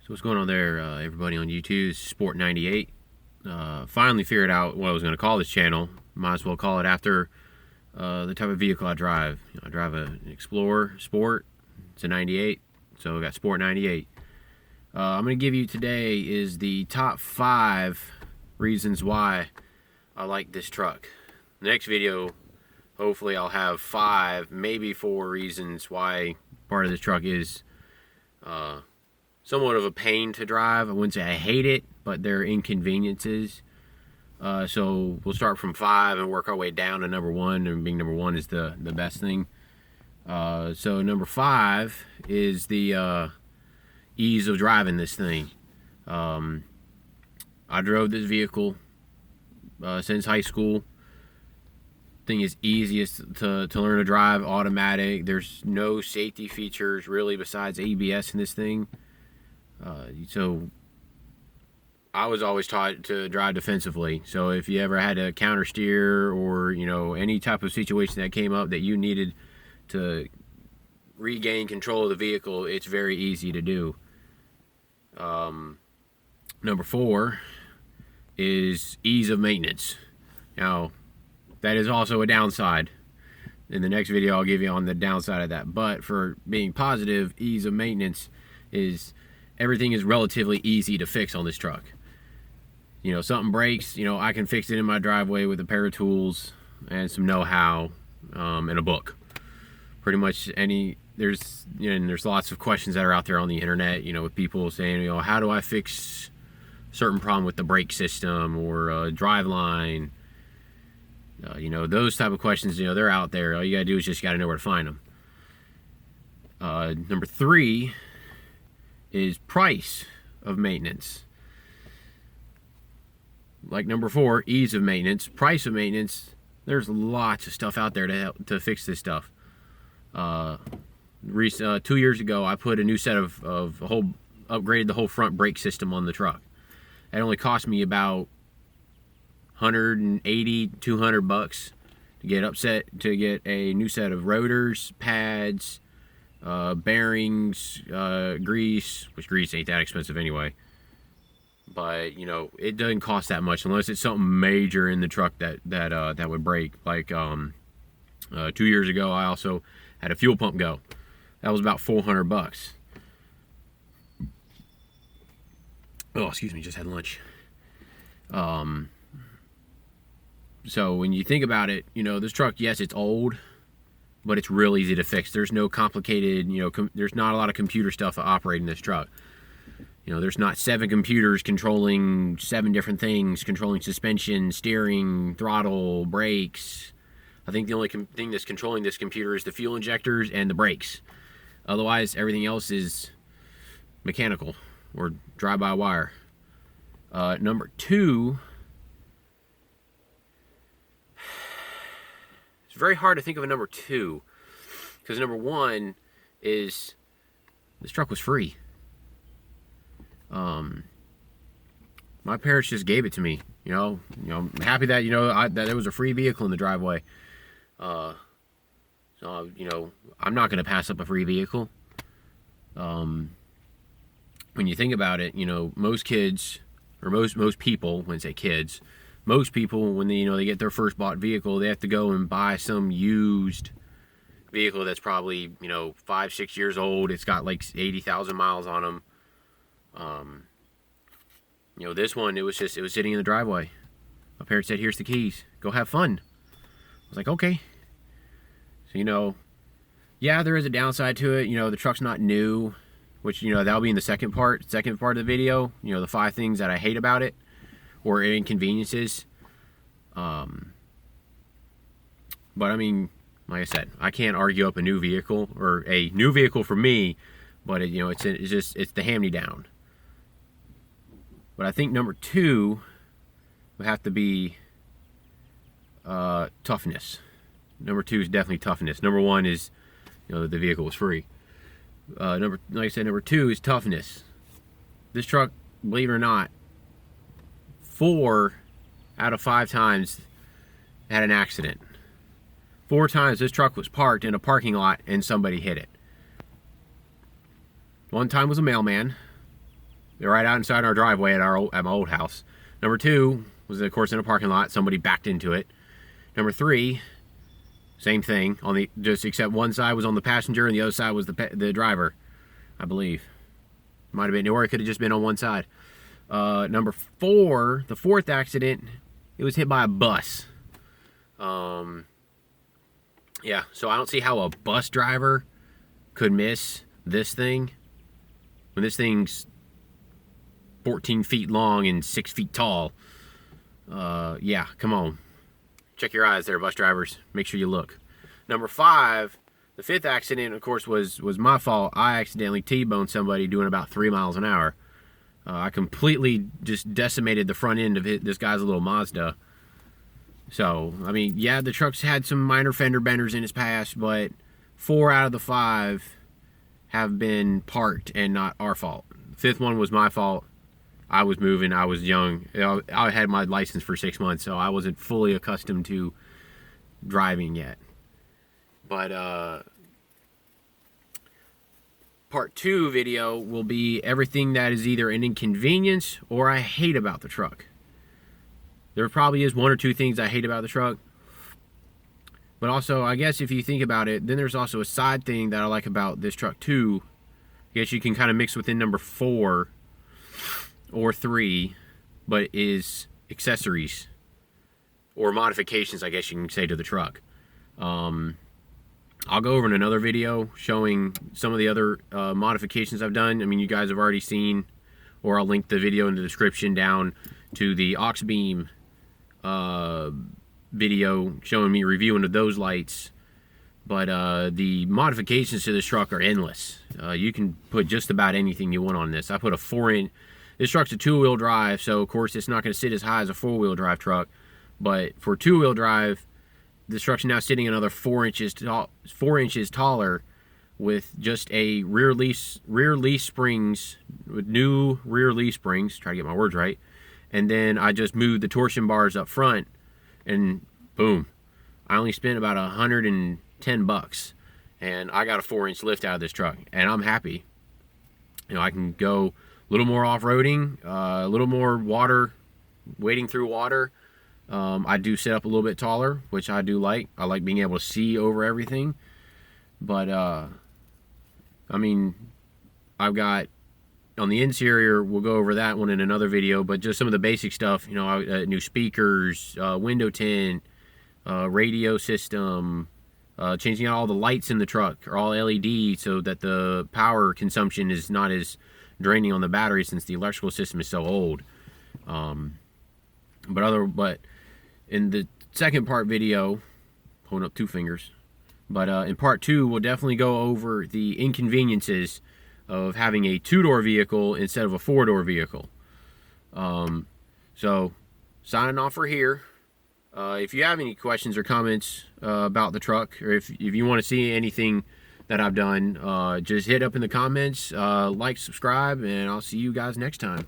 So what's going on there, everybody on YouTube? Sport98. Finally figured out what I was going to call this channel. Might as well call it after the type of vehicle I drive. I drive an Explorer Sport. It's a 98, so I got Sport98. I'm going to give you today is the top 5 reasons why I like this truck. Next video, hopefully I'll have 5, maybe 4 reasons why part of this truck is somewhat of a pain to drive. I wouldn't say I hate it, but there are inconveniences. So we'll start from 5 and work our way down to number 1, and being number 1 is the best thing. So number 5 is the ease of driving this thing. I drove this vehicle since high school. Thing is easiest to learn to drive, automatic. There's no safety features really besides ABS in this thing. So I was always taught to drive defensively. So if you ever had to counter steer, or any type of situation that came up that you needed to regain control of the vehicle, it's very easy to do. Number 4 is ease of maintenance. Now, that is also a downside. In the next video, I'll give you on the downside of that. But for being positive, ease of maintenance is everything is relatively easy to fix on this truck. Something breaks, I can fix it in my driveway with a pair of tools and some know-how and a book. Pretty much there's lots of questions that are out there on the internet, with people saying, how do I fix certain problem with the brake system or drive line? Those type of questions, they're out there. All you gotta do is just gotta know where to find them. Number 3 is price of maintenance. Like number 4, ease of maintenance. Price of maintenance, there's lots of stuff out there to fix this stuff. 2 years ago, I put a new set of upgraded the whole front brake system on the truck. It only cost me about $180-200 to get a new set of rotors, pads, bearings, grease, which grease ain't that expensive anyway. But it doesn't cost that much unless it's something major in the truck that would break. Like 2 years ago, I also had a fuel pump go. That was about $400. Oh, excuse me, just had lunch. So when you think about it, this truck, yes, it's old, but it's real easy to fix. There's no complicated, there's not a lot of computer stuff operating this truck. There's not 7 computers controlling 7 different things, controlling suspension, steering, throttle, brakes. I think the only thing that's controlling this computer is the fuel injectors and the brakes. Otherwise, everything else is mechanical or drive-by-wire. Number 2, it's very hard to think of a number 2, because number 1 is this truck was free. My parents just gave it to me. I'm happy that that it was a free vehicle in the driveway. So I'm not going to pass up a free vehicle. When you think about it, most kids, or most people, when I say kids, most people, when they get their first bought vehicle, they have to go and buy some used vehicle that's probably 5-6 years old. It's got like 80,000 miles on them. This one, it was sitting in the driveway. My parents said, "Here's the keys. Go have fun." I was like, okay. So yeah, there is a downside to it. The truck's not new, which that'll be in the second part of the video. The 5 things that I hate about it, or inconveniences. But I mean, like I said, I can't argue up a new vehicle, or a new vehicle for me, but it's the hand-me-down. But I think number 2 would have to be toughness. Number 2 is definitely toughness. Number 1 is the vehicle was free. Like I said, number 2 is toughness. This truck, believe it or not, 4 out of 5 times had an accident. 4 times this truck was parked in a parking lot and somebody hit it. One time was a mailman. right out inside our driveway at my old house. Number 2 was, of course, in a parking lot. Somebody backed into it. Number 3, same thing, on the just except one side was on the passenger and the other side was the driver, I believe. Might have been, or it could have just been on one side. Number 4, the 4th accident, it was hit by a bus. Yeah, so I don't see how a bus driver could miss this thing when this thing's 14 feet long and 6 feet tall. Yeah, come on. Check your eyes there, bus drivers. Make sure you look. Number 5, the 5th accident, of course, was my fault. I accidentally T-boned somebody doing about 3 miles an hour. I completely just decimated the front end of this guy's little Mazda. So, I mean, yeah, the truck's had some minor fender benders in its past, but 4 out of the 5 have been parked and not our fault. The 5th one was my fault. I was moving. I was young. I had my license for 6 months, so I wasn't fully accustomed to driving yet. But part 2 video will be everything that is either an inconvenience or I hate about the truck. There probably is 1 or 2 things I hate about the truck. But also, I guess if you think about it, then there's also a side thing that I like about this truck too. I guess you can kind of mix within number 4 or 3, but is accessories or modifications, I guess you can say, to the truck. I'll go over in another video showing some of the other modifications I've done. I mean, you guys have already seen, or I'll link the video in the description down to the aux beam video showing me reviewing of those lights. But the modifications to this truck are endless. You can put just about anything you want on this. I put a 4-inch. This truck's a 2-wheel drive, so of course it's not going to sit as high as a 4-wheel drive truck. But for 2-wheel drive, this truck's now sitting another 4 inches taller, with just a rear leaf springs, with new rear leaf springs. Try to get my words right. And then I just moved the torsion bars up front, and boom, I only spent about $110, and I got a 4-inch lift out of this truck, and I'm happy. You know, I can go a little more off-roading, a little more water, wading through water. I do sit up a little bit taller, which I do like. I like being able to see over everything. But, I mean, I've got, on the interior, we'll go over that one in another video, but just some of the basic stuff, you know, new speakers, window tint, radio system, changing out all the lights in the truck are all LED so that the power consumption is not as draining on the battery since the electrical system is so old. But in the second part video, holding up 2 fingers, but in part 2 we'll definitely go over the inconveniences of having a 2-door vehicle instead of a 4-door vehicle. So signing off for here. If you have any questions or comments about the truck, or if you want to see anything that I've done, just hit up in the comments, like, subscribe, and I'll see you guys next time.